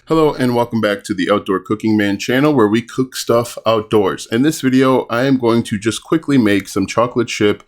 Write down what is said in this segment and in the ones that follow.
Hello and welcome back to the Outdoor Cooking Man channel where we cook stuff outdoors. In this video, I am going to just quickly make some chocolate chip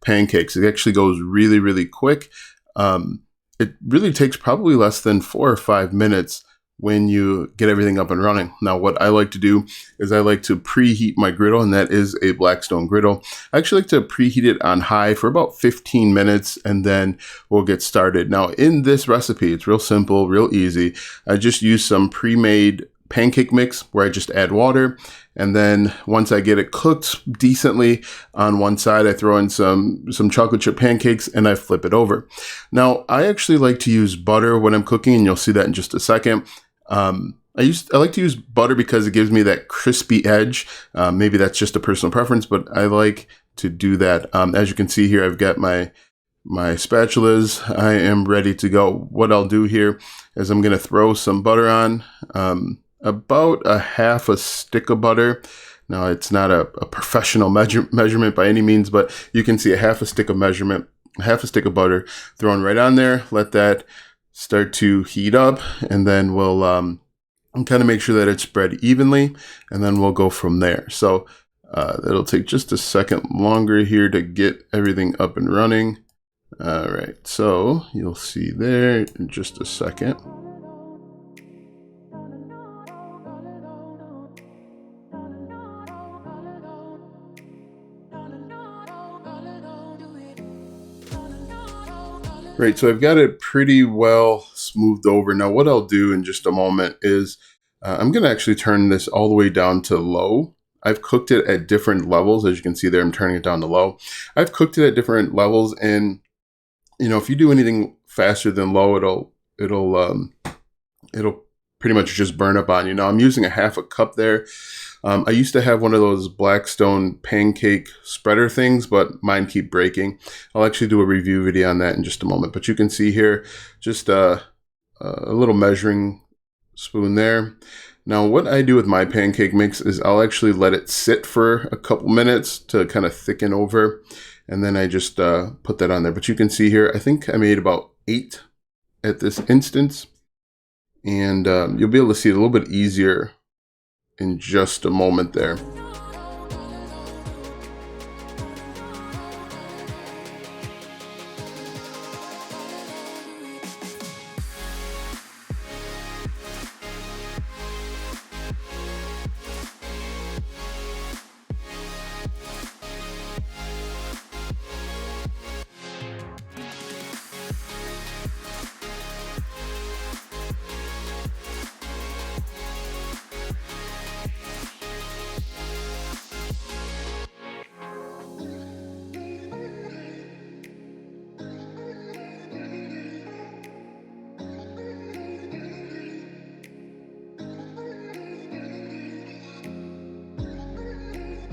pancakes. It actually goes really quick. It really takes probably less than 4 or 5 minutes when you get everything up and running. Now, what I like to do is I like to preheat my griddle, and that is a Blackstone griddle. I actually like to preheat it on high for about 15 minutes, and then we'll get started. Now, in this recipe, it's real simple, real easy. I just use some pre-made pancake mix where I just add water, and then once I get it cooked decently on one side, I throw in some chocolate chip pancakes and I flip it over. Now, I actually like to use butter when I'm cooking, and you'll see that in just a second. I like to use butter because it gives me that crispy edge. Maybe that's just a personal preference, but I like to do that. As you can see here, I've got my spatulas. I am ready to go. What I'll do here is I'm going to throw some butter on, about a half a stick of butter. Now, it's not a professional measurement by any means, but you can see a half a stick of butter thrown right on there. Let that start to heat up, and then we'll kind of make sure that it's spread evenly, and then we'll go from there. So it'll take just a second longer here to get everything up and running. All right, so you'll see there in just a second. Right, so I've got it pretty well smoothed over. Now, what I'll do in just a moment is I'm going to actually turn this all the way down to low. I've cooked it at different levels. As you can see there, I'm turning it down to low. I've cooked it at different levels, and if you do anything faster than low, it'll pretty much just burn up on you. Now, I'm using a half a cup there. I used to have one of those Blackstone pancake spreader things, but mine keep breaking. I'll actually do a review video on that in just a moment. But you can see here, just a little measuring spoon there. Now, what I do with my pancake mix is I'll actually let it sit for a couple minutes to kind of thicken over, and then I just put that on there. But you can see here, I think I made about 8 at this instance, and you'll be able to see it a little bit easier in just a moment there.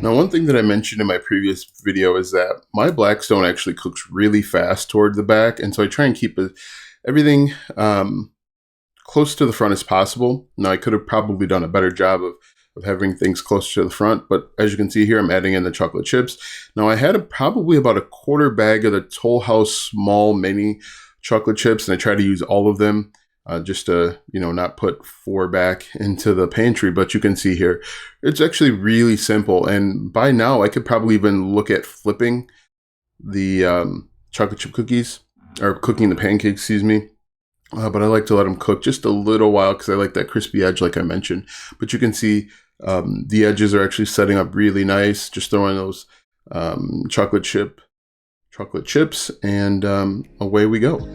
Now, one thing that I mentioned in my previous video is that my Blackstone actually cooks really fast toward the back, and so I try and keep everything close to the front as possible. Now, I could have probably done a better job of having things closer to the front, but as you can see here, I'm adding in the chocolate chips. Now, I had probably about a quarter bag of the Toll House small mini chocolate chips, and I try to use all of them. Just to, not put 4 back into the pantry. But you can see here, it's actually really simple. And by now, I could probably even look at flipping the chocolate chip cookies, or cooking the pancakes, excuse me. But I like to let them cook just a little while because I like that crispy edge like I mentioned. But you can see the edges are actually setting up really nice. Just throwing those chocolate chips, and away we go.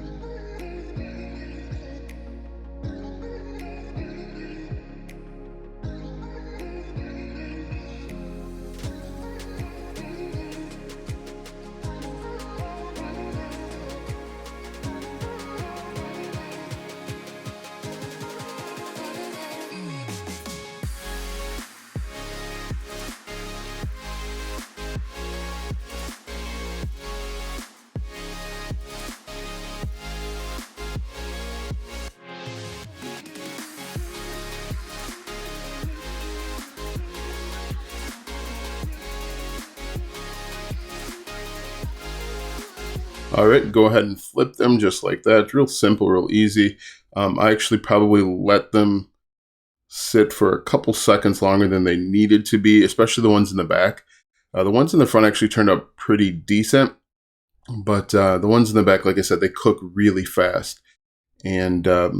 All right, go ahead and flip them just like that. It's real simple, real easy. I actually probably let them sit for a couple seconds longer than they needed to be, especially the ones in the back. The ones in the front actually turned out pretty decent, but the ones in the back, like I said, they cook really fast. And I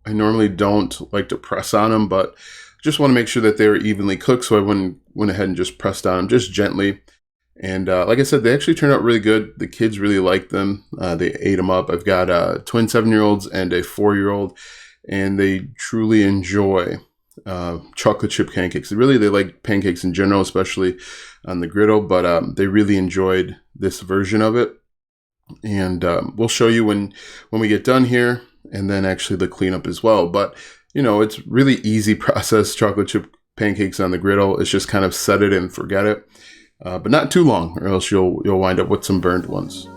normally don't like to press on them, but just want to make sure that they were evenly cooked, so I went ahead and just pressed on them just gently. And like I said, they actually turned out really good. The kids really liked them. They ate them up. I've got twin 7-year-olds and a 4-year-old, and they truly enjoy chocolate chip pancakes. They like pancakes in general, especially on the griddle, but they really enjoyed this version of it. And we'll show you when we get done here, and then actually the cleanup as well. But it's really easy process, chocolate chip pancakes on the griddle. It's just kind of set it and forget it. But not too long, or else you'll wind up with some burned ones.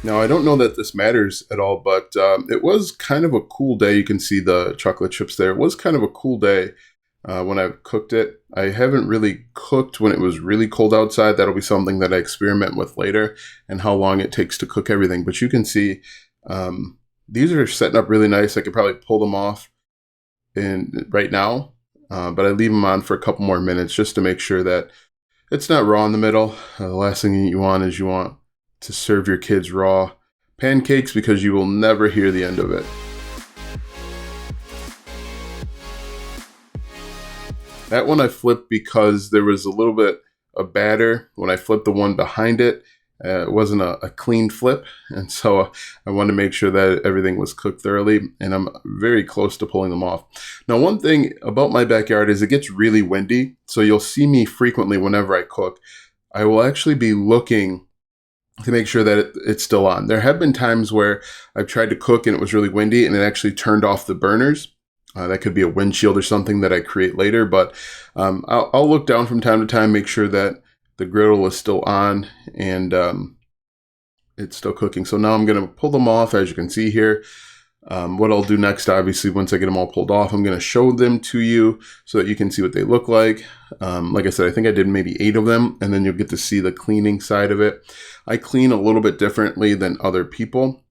Now, I don't know that this matters at all, but it was kind of a cool day. You can see the chocolate chips there. It was kind of a cool day when I cooked it. I haven't really cooked when it was really cold outside. That'll be something that I experiment with later, and how long it takes to cook everything. But you can see these are setting up really nice. I could probably pull them off right now, but I leave them on for a couple more minutes just to make sure that it's not raw in the middle. The last thing you want is to serve your kids raw pancakes, because you will never hear the end of it. That one I flipped because there was a little bit of batter when I flipped the one behind it. It wasn't a clean flip, and so I wanted to make sure that everything was cooked thoroughly, and I'm very close to pulling them off. Now, one thing about my backyard is it gets really windy, so you'll see me frequently whenever I cook. I will actually be looking to make sure that it's still on. There have been times where I've tried to cook and it was really windy and it actually turned off the burners. That could be a windshield or something that I create later, but I'll look down from time to time, make sure that the griddle is still on and it's still cooking. So now I'm going to pull them off, as you can see here. What I'll do next, obviously, once I get them all pulled off, I'm going to show them to you so that you can see what they look like. Like I said, I think I did maybe 8 of them, and then you'll get to see the cleaning side of it. I clean a little bit differently than other people.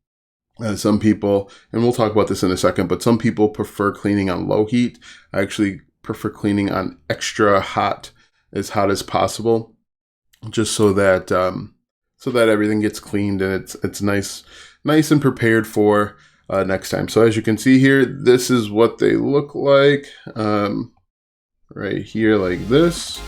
Some people, and we'll talk about this in a second, but some people prefer cleaning on low heat. I actually prefer cleaning on extra hot, as hot as possible, just so that everything gets cleaned and it's nice and prepared for next time. So as you can see here, this is what they look like right here, like this.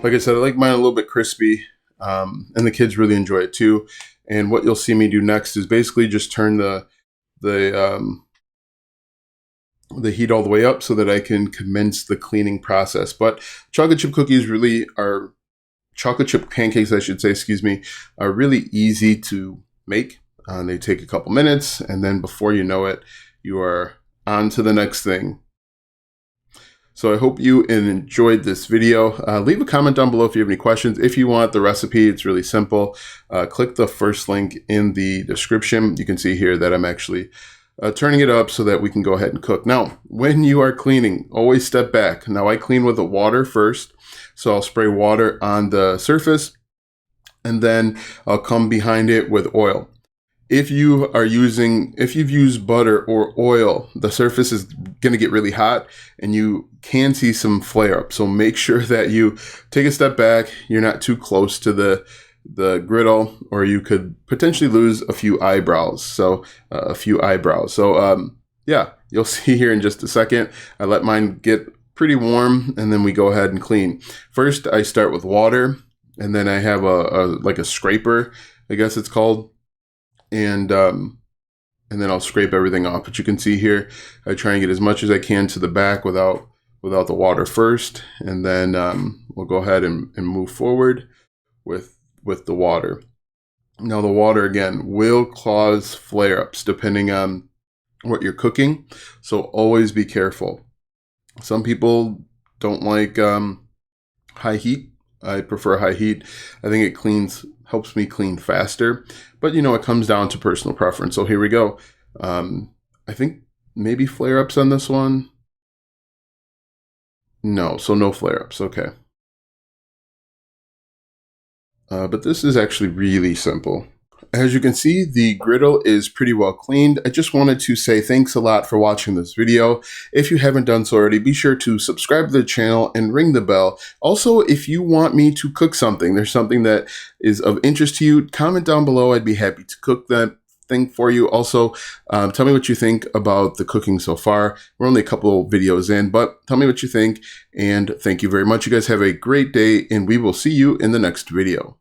Like I said, I like mine a little bit crispy, and the kids really enjoy it too. And what you'll see me do next is basically just turn the heat all the way up so that I can commence the cleaning process. But chocolate chip cookies really are, chocolate chip pancakes, I should say, excuse me, are really easy to make. They take a couple minutes, and then before you know it, you are on to the next thing. So I hope you enjoyed this video. Leave a comment down below if you have any questions. If you want the recipe, it's really simple. Click the first link in the description. You can see here that I'm actually turning it up so that we can go ahead and cook. Now, when you are cleaning, always step back. Now, I clean with the water first, so I'll spray water on the surface, and then I'll come behind it with oil. If you've used butter or oil, the surface is going to get really hot and you can see some flare up. So make sure that you take a step back. You're not too close to the griddle, or you could potentially lose a few eyebrows. So yeah, you'll see here in just a second. I let mine get pretty warm and then we go ahead and clean. First, I start with water, and then I have like a scraper, I guess it's called. And then I'll scrape everything off. But you can see here, I try and get as much as I can to the back without the water first. And then we'll go ahead and move forward with the water. Now the water, again, will cause flare-ups depending on what you're cooking. So always be careful. Some people don't like high heat. I prefer high heat. I think it helps me clean faster. But, it comes down to personal preference. So here we go. I think maybe flare-ups on this one. No, so no flare-ups. Okay. But this is actually really simple. As you can see, the griddle is pretty well cleaned. I just wanted to say thanks a lot for watching this video. If you haven't done so already, be sure to subscribe to the channel and ring the bell. Also, if you want me to cook something, there's something that is of interest to you, comment down below. I'd be happy to cook that thing for you. Also, tell me what you think about the cooking so far. We're only a couple videos in, but tell me what you think. And thank you very much. You guys have a great day, and we will see you in the next video.